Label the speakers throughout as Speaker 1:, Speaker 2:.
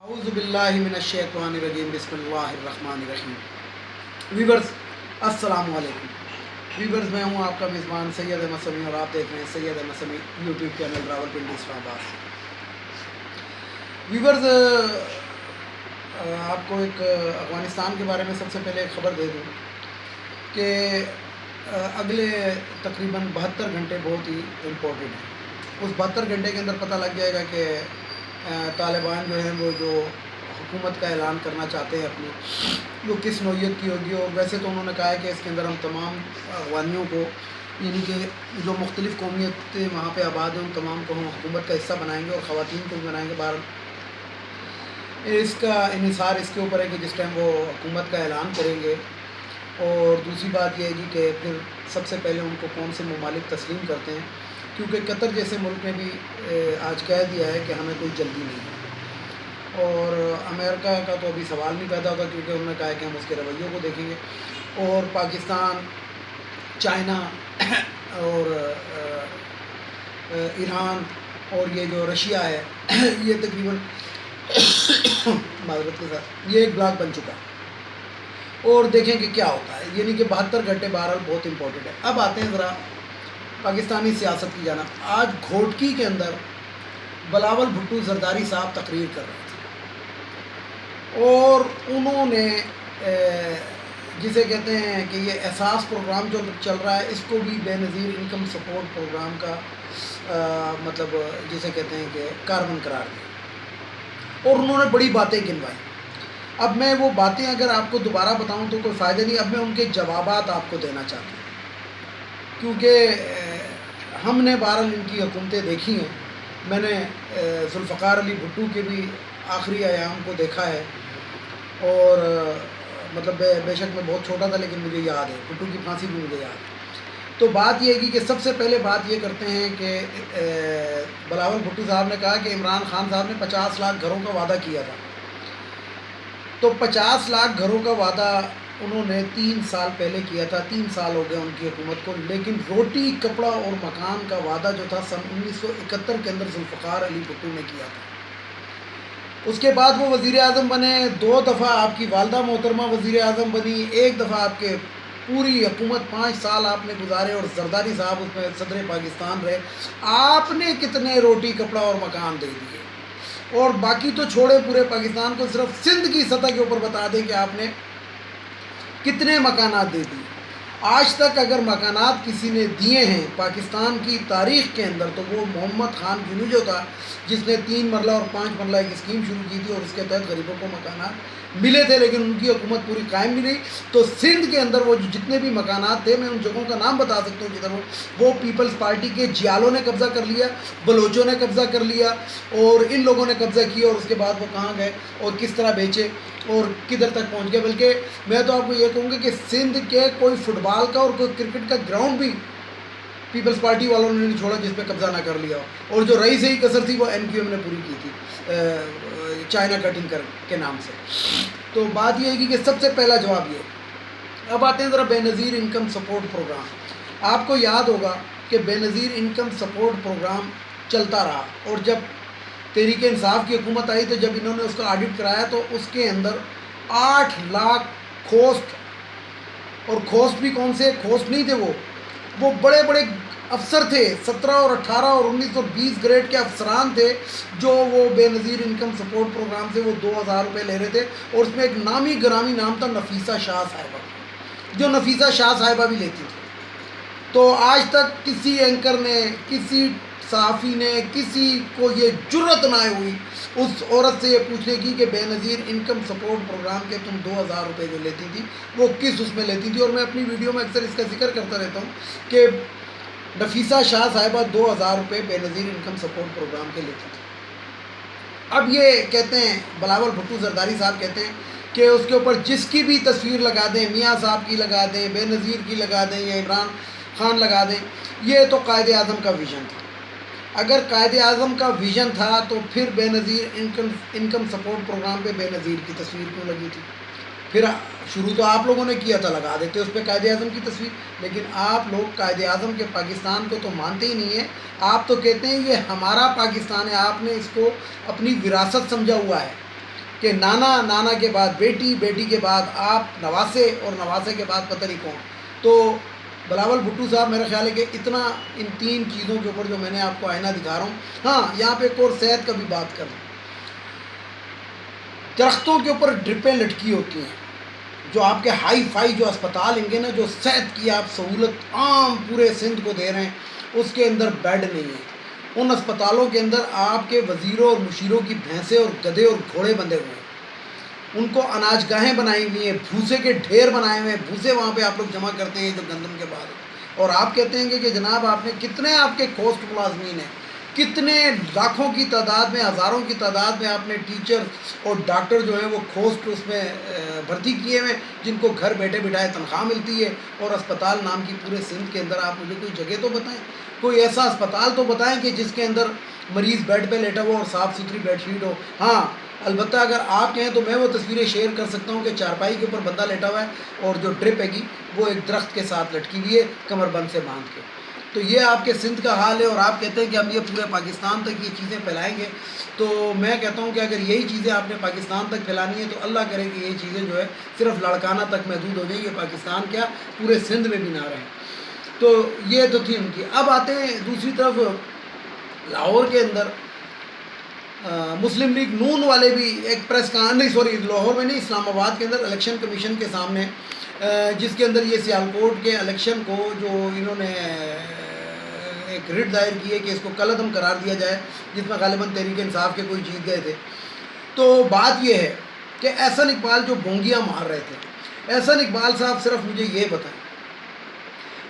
Speaker 1: اعوذ باللہ من الشیطان الرجیم بسم اللہ الرحمن الرحیم۔ ویورز السلام علیکم۔ ویورز میں ہوں آپ کا میزبان سید احمد سمیع اور آپ دیکھ رہے ہیں سید احمد سمیع یوٹیوب چینل راولپنڈی اسلام آباد۔ ویورز آپ کو ایک افغانستان کے بارے میں سب سے پہلے ایک خبر دے دوں کہ اگلے تقریباً 72 گھنٹے بہت ہی امپورٹنٹ ہیں۔ اس 72 گھنٹے کے اندر پتہ لگ جائے گا کہ طالبان جو ہیں وہ جو حکومت کا اعلان کرنا چاہتے ہیں اپنی، وہ کس نوعیت کی ہوگی۔ اور ویسے تو انہوں نے کہا ہے کہ اس کے اندر ہم تمام افغانیوں کو، یعنی کہ جو مختلف قومیتیں وہاں پہ آباد ہیں ان تمام کو ہم حکومت کا حصہ بنائیں گے اور خواتین کو بھی بنائیں گے۔ باہر اس کا انحصار اس کے اوپر ہے کہ جس ٹائم وہ حکومت کا اعلان کریں گے۔ اور دوسری بات یہ ہے جی کہ پھر سب سے پہلے ان کو کون سے ممالک تسلیم کرتے ہیں، کیونکہ قطر جیسے ملک نے بھی آج کہہ دیا ہے کہ ہمیں کوئی جلدی نہیں ہے، اور امریکہ کا تو ابھی سوال نہیں پیدا ہوتا کیونکہ انہوں نے کہا ہے کہ ہم اس کے رویوں کو دیکھیں گے۔ اور پاکستان، چائنا اور ایران اور یہ جو رشیا ہے یہ تقریباً معذرت کے ساتھ یہ ایک بلاک بن چکا ہے، اور دیکھیں کہ کیا ہوتا ہے۔ یعنی کہ 72 گھنٹے بہرحال بہت امپورٹنٹ ہے۔ اب آتے ہیں ذرا پاکستانی سیاست کی جانب۔ آج گھوٹکی کے اندر بلاول بھٹو زرداری صاحب تقریر کر رہے تھے، اور انہوں نے جسے کہتے ہیں کہ یہ احساس پروگرام جو چل رہا ہے اس کو بھی بے نظیر انکم سپورٹ پروگرام کا مطلب جسے کہتے ہیں کہ کاربن قرار دیا، اور انہوں نے بڑی باتیں گنوائی۔ اب میں وہ باتیں اگر آپ کو دوبارہ بتاؤں تو کوئی فائدہ نہیں، اب میں ان کے جوابات آپ کو دینا چاہتا ہوں، کیونکہ ہم نے بہرحال ان کی حکومتیں دیکھی ہیں۔ میں نے ذوالفقار علی بھٹو کے بھی آخری ایام کو دیکھا ہے، اور مطلب بے شک میں بہت چھوٹا تھا لیکن مجھے یاد ہے، بھٹو کی پھانسی بھی مجھے یاد ہے۔ تو بات یہ ہے کہ سب سے پہلے بات یہ کرتے ہیں کہ بلاول بھٹو صاحب نے کہا کہ عمران خان صاحب نے 50 لاکھ گھروں کا وعدہ کیا تھا، تو 50 لاکھ گھروں کا وعدہ انہوں نے 3 سال پہلے کیا تھا، 3 سال ہو گئے ان کی حکومت کو، لیکن روٹی کپڑا اور مکان کا وعدہ جو تھا سن 1971 کے اندر ذوالفقار علی بھٹو نے کیا تھا۔ اس کے بعد وہ وزیر اعظم بنے، 2 دفعہ آپ کی والدہ محترمہ وزیر اعظم بنی، 1 دفعہ آپ کے پوری حکومت 5 سال آپ نے گزارے، اور زرداری صاحب اس میں صدر پاکستان رہے۔ آپ نے کتنے روٹی کپڑا اور مکان دے دیے، اور باقی تو چھوڑے پورے پاکستان کو، صرف سندھ کی سطح کے اوپر بتا دیں کہ آپ نے کتنے مکانات دے دیے۔ آج تک اگر مکانات کسی نے دیے ہیں پاکستان کی تاریخ کے اندر تو وہ محمد خان جنو جو تھا، جس نے 3 مرلہ اور 5 مرلہ ایک اسکیم شروع کی تھی، اور اس کے تحت غریبوں کو مکانات ملے تھے، لیکن ان کی حکومت پوری قائم بھی نہیں۔ تو سندھ کے اندر وہ جتنے بھی مکانات تھے، میں ان جگہوں کا نام بتا سکتا ہوں جدھر وہ پیپلز پارٹی کے جیالوں نے قبضہ کر لیا، بلوچوں نے قبضہ کر لیا، اور ان لوگوں نے قبضہ کیا، اور اس کے بعد وہ کہاں گئے اور کس طرح بیچے اور کدھر تک پہنچ گئے۔ بلکہ میں تو آپ کو یہ کہوں گا کہ سندھ کے کوئی فٹ بال کا اور کوئی کرکٹ کا گراؤنڈ بھی پیپلز پارٹی والوں نے نہیں چھوڑا جس پہ قبضہ نہ کر لیا ہو، اور جو رہی صحیح کسر تھی وہ MQM نے پوری کی تھی چائنا کٹنگ کے نام سے۔ تو بات یہ ہے کہ سب سے پہلا جواب یہ۔ اب آتے ہیں ذرا بے نظیر انکم سپورٹ پروگرام۔ آپ کو یاد ہوگا کہ بے نظیر انکم سپورٹ پروگرام چلتا رہا، اور جب تحریک انصاف کی حکومت آئی تو جب انہوں نے اس کا آڈٹ کرایا تو اس کے اندر 8 لاکھ کھوست، اور کھوست بھی کون سے کھوست نہیں تھے، وہ بڑے بڑے افسر تھے، 17 اور 18 اور 19 اور 20 گریڈ کے افسران تھے، جو وہ بے نظیر انکم سپورٹ پروگرام سے وہ 2000 روپے لے رہے تھے، اور اس میں ایک نامی گرامی نام تھا نفیسہ شاہ صاحبہ، جو نفیسہ شاہ صاحبہ بھی لیتی تھی۔ تو آج تک کسی اینکر نے، کسی صحافی نے، کسی کو یہ جرت نہ ہوئی اس عورت سے یہ پوچھنے کی کہ بے نظیر انکم سپورٹ پروگرام کے تم 2000 روپے جو لیتی تھی وہ کس اس میں لیتی تھی۔ اور میں اپنی ویڈیو میں اکثر اس کا ذکر کرتا رہتا ہوں کہ نفیسہ شاہ صاحبہ 2000 روپے بے نظیر انکم سپورٹ پروگرام کے لیتی تھی۔ اب یہ کہتے ہیں بلاول بھٹو زرداری صاحب کہتے ہیں کہ اس کے اوپر جس کی بھی تصویر لگا دیں، میاں صاحب کی لگا دیں، بے نظیر کی لگا دیں، یا عمران خان لگا دیں، یہ تو قائد اعظم کا ویژن تھا۔ اگر قائد اعظم کا ویژن تھا تو پھر بے نظیر انکم سپورٹ پروگرام پہ بے نظیر کی تصویر کیوں لگی تھی؟ پھر شروع تو آپ لوگوں نے کیا تھا، لگا دیتے اس پہ قائد اعظم کی تصویر، لیکن آپ لوگ قائد اعظم کے پاکستان کو تو مانتے ہی نہیں ہیں۔ آپ تو کہتے ہیں یہ ہمارا پاکستان ہے، آپ نے اس کو اپنی وراثت سمجھا ہوا ہے، کہ نانا، نانا کے بعد بیٹی، بیٹی کے بعد آپ، نواسے، اور نواسے کے بعد پتہ نہیں کون. تو بلاول بھٹو صاحب میرا خیال ہے کہ اتنا ان 3 چیزوں کے اوپر جو میں نے آپ کو آئینہ دکھا رہا ہوں. ہاں یہاں پہ ایک اور صحت کا بھی بات کروں. درختوں کے اوپر ڈرپیں لٹکی ہوتی ہیں. جو آپ کے ہائی فائی جو اسپتال ہیں گے نا، جو صحت کی آپ سہولت عام پورے سندھ کو دے رہے ہیں، اس کے اندر بیڈ نہیں ہے. ان اسپتالوں کے اندر آپ کے وزیروں اور مشیروں کی بھینسیں اور گدھے اور گھوڑے بندھے ہوئے ہیں. ان کو اناج گاہیں بنائی ہوئی ہیں، بھوسے کے ڈھیر بنائے ہوئے ہیں. بھوسے وہاں پہ آپ لوگ جمع کرتے ہیں جو گندم کے بعد. اور آپ کہتے ہیں کہ جناب آپ نے کتنے آپ کے کھوسٹ ملازمین ہیں، کتنے لاکھوں کی تعداد میں، ہزاروں کی تعداد میں آپ نے ٹیچر اور ڈاکٹر جو ہیں وہ کھوسٹ اس میں بھرتی کیے ہوئے، جن کو گھر بیٹھے بٹھائے تنخواہ ملتی ہے. اور اسپتال نام کی پورے سندھ کے اندر آپ مجھے کوئی جگہ تو بتائیں، کوئی ایسا اسپتال تو بتائیں کہ جس کے اندر مریض بیڈ پہ لیٹا ہوا اور صاف ستھری بیڈ شیٹ ہو. ہاں البتہ اگر آپ کہیں تو میں وہ تصویریں شیئر کر سکتا ہوں کہ چارپائی کے اوپر بندہ لیٹا ہوا ہے اور جو ڈرپ ہے گی وہ ایک درخت کے ساتھ لٹکی ہوئی ہے کمر بند سے باندھ کے. تو یہ آپ کے سندھ کا حال ہے. اور آپ کہتے ہیں کہ ہم یہ پورے پاکستان تک یہ چیزیں پھیلائیں گے. تو میں کہتا ہوں کہ اگر یہی چیزیں آپ نے پاکستان تک پھیلانی ہے تو اللہ کرے کہ یہ چیزیں جو ہے صرف لاڑکانہ تک محدود ہو جائیں. یہ پاکستان کیا پورے سندھ میں بھی نہ رہیں. تو یہ تو تھی ان کی. اب آتے ہیں دوسری طرف لاہور کے اندر مسلم لیگ نون والے بھی ایک پریس نہیں سوری لاہور میں نہیں، اسلام آباد کے اندر الیکشن کمیشن کے سامنے، جس کے اندر یہ سیالکوٹ کے الیکشن کو جو انہوں نے ایک رٹ دائر کی ہے کہ اس کو کالعدم قرار دیا جائے، جس میں غالباً تحریک انصاف کے کوئی جیت گئے تھے. تو بات یہ ہے کہ احسن اقبال جو بونگیاں مار رہے تھے، احسن اقبال صاحب صرف مجھے یہ بتائیں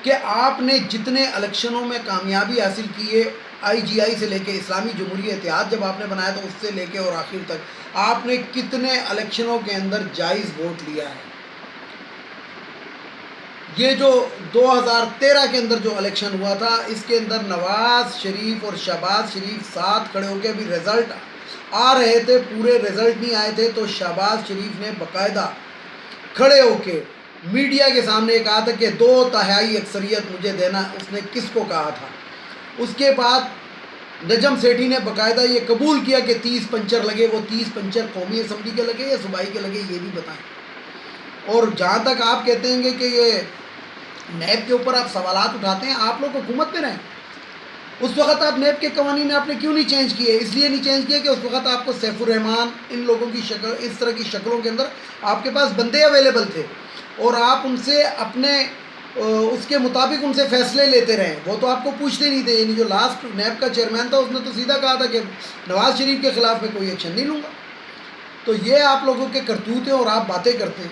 Speaker 1: کہ آپ نے جتنے الیکشنوں میں کامیابی حاصل کی ہے، آئی جی آئی سے لے کے اسلامی جمہوری اتحاد جب آپ نے بنایا تو اس سے لے کے اور آخر تک آپ نے کتنے الیکشنوں کے اندر جائز ووٹ لیا ہے. یہ جو 2013 کے اندر جو الیکشن ہوا تھا، اس کے اندر نواز شریف اور شہباز شریف ساتھ کھڑے ہو کے ابھی رزلٹ آ رہے تھے، پورے رزلٹ نہیں آئے تھے، تو شہباز شریف نے باقاعدہ کھڑے ہو کے میڈیا کے سامنے کہا تھا کہ 2/3 اکثریت مجھے دینا. اس نے کس کو کہا تھا؟ اس کے بعد نجم سیٹھی نے باقاعدہ یہ قبول کیا کہ 30 پنچر لگے. وہ 30 پنچر قومی اسمبلی کے لگے یا صوبائی کے لگے یہ بھی بتائیں. اور جہاں تک آپ کہتے ہیں کہ یہ نیب کے اوپر آپ سوالات اٹھاتے ہیں، آپ لوگ حکومت میں رہیں. اس وقت آپ نیب کے قوانین آپ نے کیوں نہیں چینج کیے؟ اس لیے نہیں چینج کیے کہ اس وقت آپ کو سیف الرحمان ان لوگوں کی شکل، اس طرح کی شکلوں کے اندر آپ کے پاس بندے اویلیبل تھے اور آپ ان سے اپنے اس کے مطابق ان سے فیصلے لیتے رہیں. وہ تو آپ کو پوچھتے نہیں تھے. یعنی جو لاسٹ نیب کا چیئرمین تھا اس نے تو سیدھا کہا تھا کہ نواز شریف کے خلاف میں کوئی ایکشن نہیں لوں گا. تو یہ آپ لوگوں کے کرتوت ہیں اور آپ باتیں کرتے ہیں.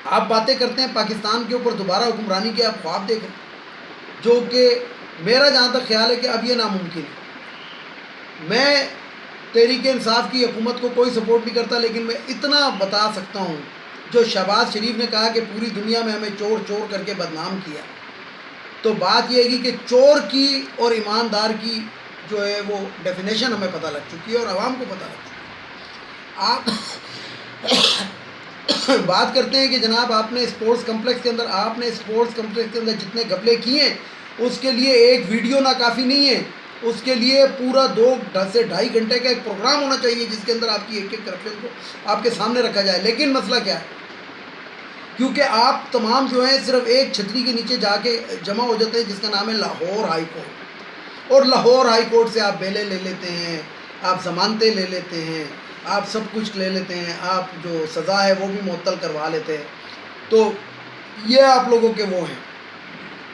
Speaker 1: آپ باتیں کرتے ہیں پاکستان کے اوپر دوبارہ حکمرانی کے آپ خواب دیکھیں، جو کہ میرا جہاں تک خیال ہے کہ اب یہ ناممکن ہے. میں تحریک انصاف کی حکومت کو کوئی سپورٹ نہیں کرتا، لیکن میں اتنا بتا سکتا ہوں جو شہباز شریف نے کہا کہ پوری دنیا میں ہمیں چور چور کر کے بدنام کیا، تو بات یہ ہے کہ چور کی اور ایماندار کی جو ہے وہ ڈیفینیشن ہمیں پتہ لگ چکی ہے اور عوام کو پتہ لگ چکی ہے. آپ بات کرتے ہیں کہ جناب آپ نے اسپورٹس کمپلیکس کے اندر جتنے گھپلے کیے ہیں اس کے لیے ایک ویڈیو نہ کافی نہیں ہے، اس کے لیے پورا 2 سے 2.5 گھنٹے کا ایک پروگرام ہونا چاہیے جس کے اندر آپ کی ایک ایک کرپشن کو آپ کے سامنے رکھا جائے. لیکن مسئلہ کیا ہے؟ کیونکہ آپ تمام جو ہیں صرف ایک چھتری کے نیچے جا کے جمع ہو جاتے ہیں جس کا نام ہے لاہور ہائی کورٹ. اور لاہور ہائی کورٹ سے آپ بیلیں لے لیتے ہیں، آپ ضمانتیں لے لیتے ہیں، آپ سب کچھ لے لیتے ہیں، آپ جو سزا ہے وہ بھی معطل کروا لیتے ہیں. تو یہ آپ لوگوں کے وہ ہیں.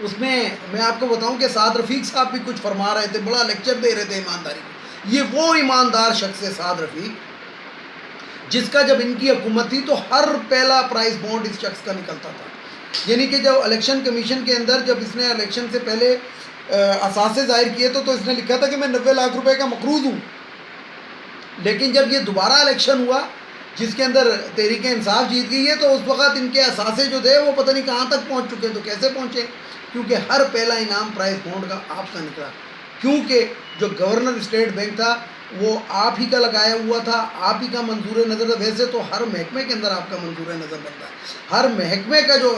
Speaker 1: اس میں آپ کو بتاؤں کہ سعد رفیق صاحب بھی کچھ فرما رہے تھے، بڑا لیکچر دے رہے تھے ایمانداری کو. یہ وہ ایماندار شخص ہے سعد رفیق جس کا جب ان کی حکومت تھی تو ہر پہلا پرائز بانڈ اس شخص کا نکلتا تھا. یعنی کہ جب الیکشن کمیشن کے اندر جب اس نے الیکشن سے پہلے اثاثے ظاہر کیے تو اس نے لکھا تھا کہ میں 90 لاکھ روپے کا مقروض ہوں. لیکن جب یہ دوبارہ الیکشن ہوا جس کے اندر تحریک انصاف جیت گئی ہے تو اس وقت ان کے اثاثے جو تھے وہ پتہ نہیں کہاں تک پہنچ چکے. تو کیسے پہنچے؟ کیونکہ ہر پہلا انعام پرائز بانڈ کا آپ کا نکلا. کیونکہ جو گورنر اسٹیٹ بینک تھا وہ آپ ہی کا لگایا ہوا تھا، آپ ہی کا منظور نظر تھا. ویسے تو ہر محکمے کے اندر آپ کا منظور نظر بنتا ہے. ہر محکمے کا جو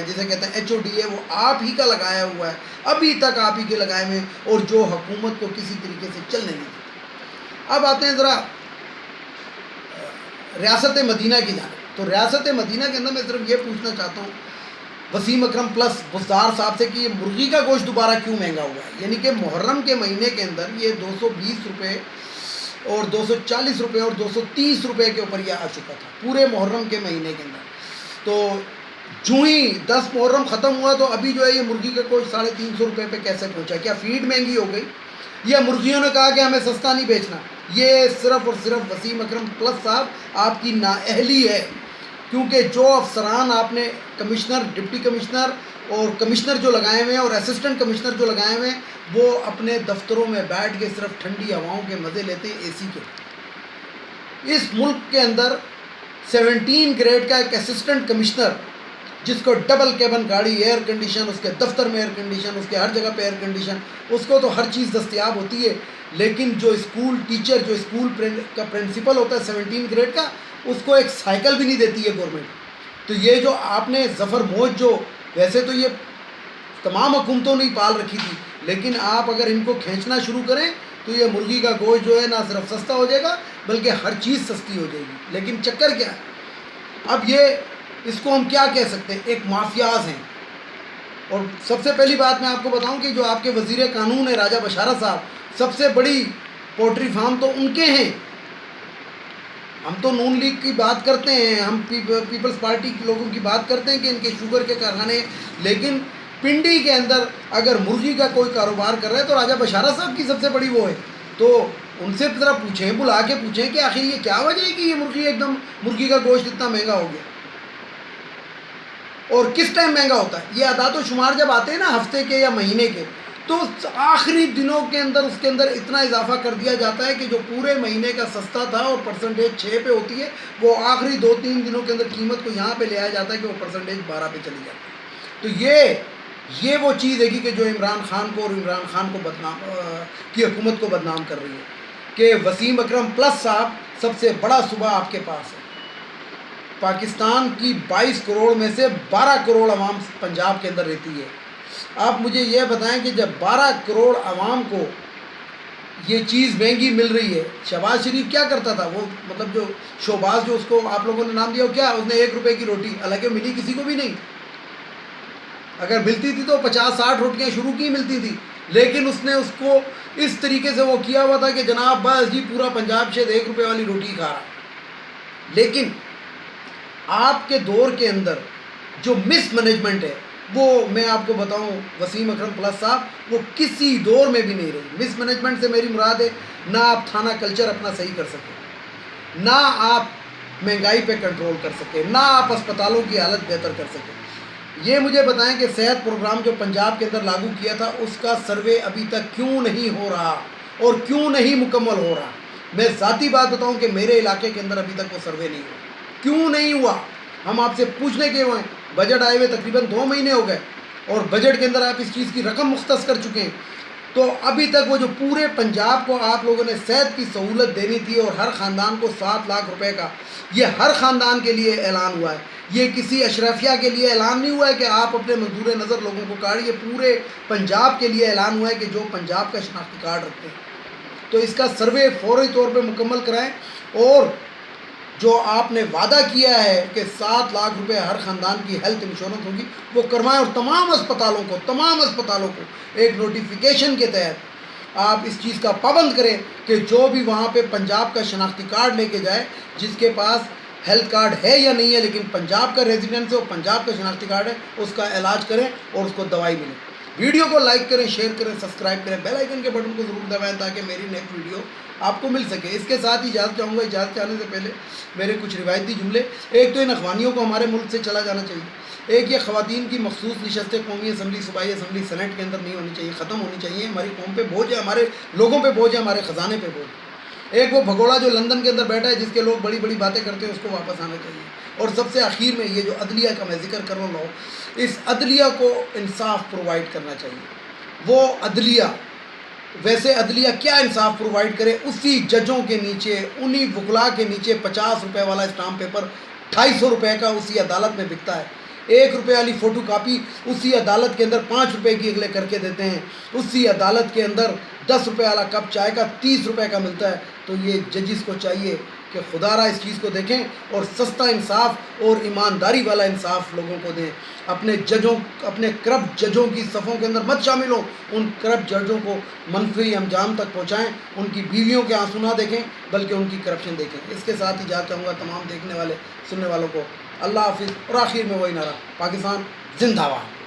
Speaker 1: جسے کہتے ہیں HOD ہے وہ آپ ہی کا لگایا ہوا ہے، ابھی تک آپ ہی کے لگائے ہوئے ہیں، اور جو حکومت کو کسی طریقے سے چلنے نہیں دیتے. اب آتے ہیں ذرا ریاست مدینہ کی جانب. تو ریاست مدینہ کے اندر میں صرف یہ پوچھنا چاہتا ہوں وسیم اکرم پلس بزدار صاحب سے کہ یہ مرغی کا گوشت دوبارہ کیوں مہنگا ہوا ہے. یعنی کہ محرم کے مہینے کے اندر یہ 220 روپے اور 240 روپے اور 230 روپے کے اوپر یہ آ چکا تھا پورے محرم کے مہینے کے اندر. تو جو ہی 10 محرم ختم ہوا تو ابھی جو ہے یہ مرغی کا گوشت 350 روپے پہ کیسے پہنچا؟ کیا فیڈ مہنگی ہو گئی یا مرغیوں نے کہا کہ ہمیں سستا نہیں بیچنا؟ یہ صرف اور صرف وسیم اکرم پلس صاحب آپ کی نااہلی ہے، کیونکہ جو افسران آپ نے کمشنر، ڈپٹی کمشنر اور کمشنر جو لگائے ہوئے ہیں اور اسسٹنٹ کمشنر جو لگائے ہوئے ہیں وہ اپنے دفتروں میں بیٹھ کے صرف ٹھنڈی ہواؤں کے مزے لیتے ہیں، اے سی کے. اس ملک کے اندر 17 گریڈ کا ایک اسسٹنٹ کمشنر جس کو ڈبل کیبن گاڑی، ایئر کنڈیشن، اس کے دفتر میں ایئر کنڈیشن، اس کے ہر جگہ پہ ایئر کنڈیشن، اس کو تو ہر چیز دستیاب ہوتی ہے، لیکن جو اسکول ٹیچر، جو اسکول کا پرنسپل ہوتا ہے 17 گریڈ کا، اس کو ایک سائیکل بھی نہیں دیتی ہے گورنمنٹ. تو یہ جو آپ نے ظفر موج، جو ویسے تو یہ تمام حکومتوں نے پال رکھی تھی، لیکن آپ اگر ان کو کھینچنا شروع کریں تو یہ مرغی کا گوشت جو ہے نہ صرف سستا ہو جائے گا بلکہ ہر چیز سستی ہو جائے گی. لیکن چکر کیا ہے؟ اب یہ اس کو ہم کیا کہہ سکتے ہیں؟ ایک مافیاز ہیں. اور سب سے پہلی بات میں آپ کو بتاؤں کہ جو آپ کے وزیر قانون ہیں راجہ بشارت صاحب، سب سے بڑی پولٹری فارم تو ان کے ہیں. ہم تو نون لیگ کی بات کرتے ہیں، ہم پیپلز پارٹی کے لوگوں کی بات کرتے ہیں کہ ان کے شوگر کے کارخانے، لیکن پنڈی کے اندر اگر مرغی کا کوئی کاروبار کر رہا ہے تو راجہ بشارت صاحب کی سب سے بڑی وہ ہے. تو ان سے ذرا پوچھیں، بلا کے پوچھیں کہ آخر یہ کیا وجہ ہے کہ یہ مرغی کا گوشت اتنا مہنگا ہو گیا اور کس ٹائم مہنگا ہوتا ہے. یہ اعداد و شمار جب آتے ہیں نا ہفتے کے یا مہینے کے، تو آخری دنوں کے اندر اس کے اندر اتنا اضافہ کر دیا جاتا ہے کہ جو پورے مہینے کا سستا تھا اور پرسنٹیج 6 پہ ہوتی ہے، وہ آخری 2-3 دنوں کے اندر قیمت کو یہاں پہ لے آیا جاتا ہے کہ وہ پرسنٹیج 12 پہ چلی جاتی ہے. تو یہ وہ چیز ہے کہ جو عمران خان کو اور عمران خان کو کی حکومت کو بدنام کر رہی ہے کہ وسیم اکرم پلس صاحب سب سے بڑا صوبہ آپ کے پاس ہے. پاکستان کی 22 کروڑ میں سے 12 کروڑ عوام پنجاب کے اندر رہتی ہے. آپ مجھے یہ بتائیں کہ جب 12 کروڑ عوام کو یہ چیز مہنگی مل رہی ہے، شہباز شریف کیا کرتا تھا؟ وہ مطلب جو شہباز، جو اس کو آپ لوگوں نے نام دیا، وہ کیا، اس نے 1 روپے کی روٹی، حالانکہ ملی کسی کو بھی نہیں. اگر ملتی تھی تو 50-60 روٹیاں شروع کی ملتی تھی، لیکن اس نے اس کو اس طریقے سے وہ کیا ہوا تھا کہ جناب بس جی پورا پنجاب شاید 1 روپے والی روٹی کھا رہا. لیکن آپ کے دور کے اندر جو مس مینجمنٹ ہے، وہ میں آپ کو بتاؤں وسیم اکرم پلس صاحب، وہ کسی دور میں بھی نہیں رہی. مس مینجمنٹ سے میری مراد ہے نہ آپ تھانہ کلچر اپنا صحیح کر سکے، نہ آپ مہنگائی پہ کنٹرول کر سکے، نہ آپ اسپتالوں کی حالت بہتر کر سکے. یہ مجھے بتائیں کہ صحت پروگرام جو پنجاب کے اندر لاگو کیا تھا، اس کا سروے ابھی تک کیوں نہیں ہو رہا اور کیوں نہیں مکمل ہو رہا؟ میں ذاتی بات بتاؤں کہ میرے علاقے کے اندر ابھی تک وہ سروے نہیں ہوا. کیوں نہیں ہوا؟ ہم آپ سے پوچھنے کے ہوئے ہیں. بجٹ آئے ہوئے تقریباً 2 مہینے ہو گئے اور بجٹ کے اندر آپ اس چیز کی رقم مختص کر چکے ہیں. تو ابھی تک وہ جو پورے پنجاب کو آپ لوگوں نے صحت کی سہولت دینی تھی اور ہر خاندان کو 7 لاکھ روپے کا، یہ ہر خاندان کے لیے اعلان ہوا ہے. یہ کسی اشرافیہ کے لیے اعلان نہیں ہوا ہے کہ آپ اپنے منظور نظر لوگوں کو کارڈ، یہ پورے پنجاب کے لیے اعلان ہوا ہے کہ جو پنجاب کا شناختی کارڈ رکھتے ہیں. تو اس کا سروے فوری طور پہ مکمل کرائیں اور جو آپ نے وعدہ کیا ہے کہ 7 لاکھ روپے ہر خاندان کی ہیلتھ انشورنس ہوگی، وہ کروائیں. اور تمام اسپتالوں کو ایک نوٹیفیکیشن کے تحت آپ اس چیز کا پابند کریں کہ جو بھی وہاں پہ پنجاب کا شناختی کارڈ لے کے جائے، جس کے پاس ہیلتھ کارڈ ہے یا نہیں ہے لیکن پنجاب کا ریزیڈنس ہے اور پنجاب کا شناختی کارڈ ہے، اس کا علاج کریں اور اس کو دوائی ملے. ویڈیو کو لائک کریں، شیئر کریں، سبسکرائب کریں، بیل آئیکن کے بٹن کو ضرور دبائیں تاکہ میری نیکسٹ ویڈیو آپ کو مل سکے. اس کے ساتھ ہی اجازت چاہوں گا. اجازت چاہنے سے پہلے میرے کچھ روایتی جملے. ایک تو ان اخوانیوں کو ہمارے ملک سے چلا جانا چاہیے. ایک یہ خواتین کی مخصوص نشستیں قومی اسمبلی، صوبائی اسمبلی، سینٹ کے اندر نہیں ہونی چاہیے، ختم ہونی چاہیے. ہماری قوم پہ بوجھ ہے، ہمارے لوگوں پہ بوجھ ہے، ہمارے خزانے پہ بوجھ ہے. ایک وہ بھگوڑا جو لندن کے اندر بیٹھا ہے جس کے لوگ بڑی بڑی باتیں کرتے ہیں، اس کو واپس آنا چاہیے. اور سب سے آخر میں یہ جو عدلیہ کا میں ذکر کر رہا ہوں، اس عدلیہ کو انصاف پرووائڈ کرنا چاہیے. وہ عدلیہ، ویسے عدلیہ کیا انصاف پرووائڈ کرے؟ اسی ججوں کے نیچے، انہی وکلاء کے نیچے 50 روپے والا اسٹامپ پیپر 250 روپے کا اسی عدالت میں بکتا ہے. 1 روپے والی فوٹو کاپی اسی عدالت کے اندر 5 روپے کی اگلے کر کے دیتے ہیں. اسی عدالت کے اندر 10 روپے والا کپ چائے کا 30 روپے کا ملتا ہے. تو یہ ججز کو چاہیے کہ خدا را اس چیز کو دیکھیں اور سستا انصاف اور ایمانداری والا انصاف لوگوں کو دیں. اپنے کرپٹ ججوں کی صفوں کے اندر مت شامل ہوں. ان کرپٹ ججوں کو منفی انجام تک پہنچائیں. ان کی بیویوں کے آنسو نہ دیکھیں بلکہ ان کی کرپشن دیکھیں. اس کے ساتھ ہی چاہوں گا تمام دیکھنے والے سننے والوں کو اللہ حافظ. اور آخر میں وہی نعرہ، پاکستان زندہ باد.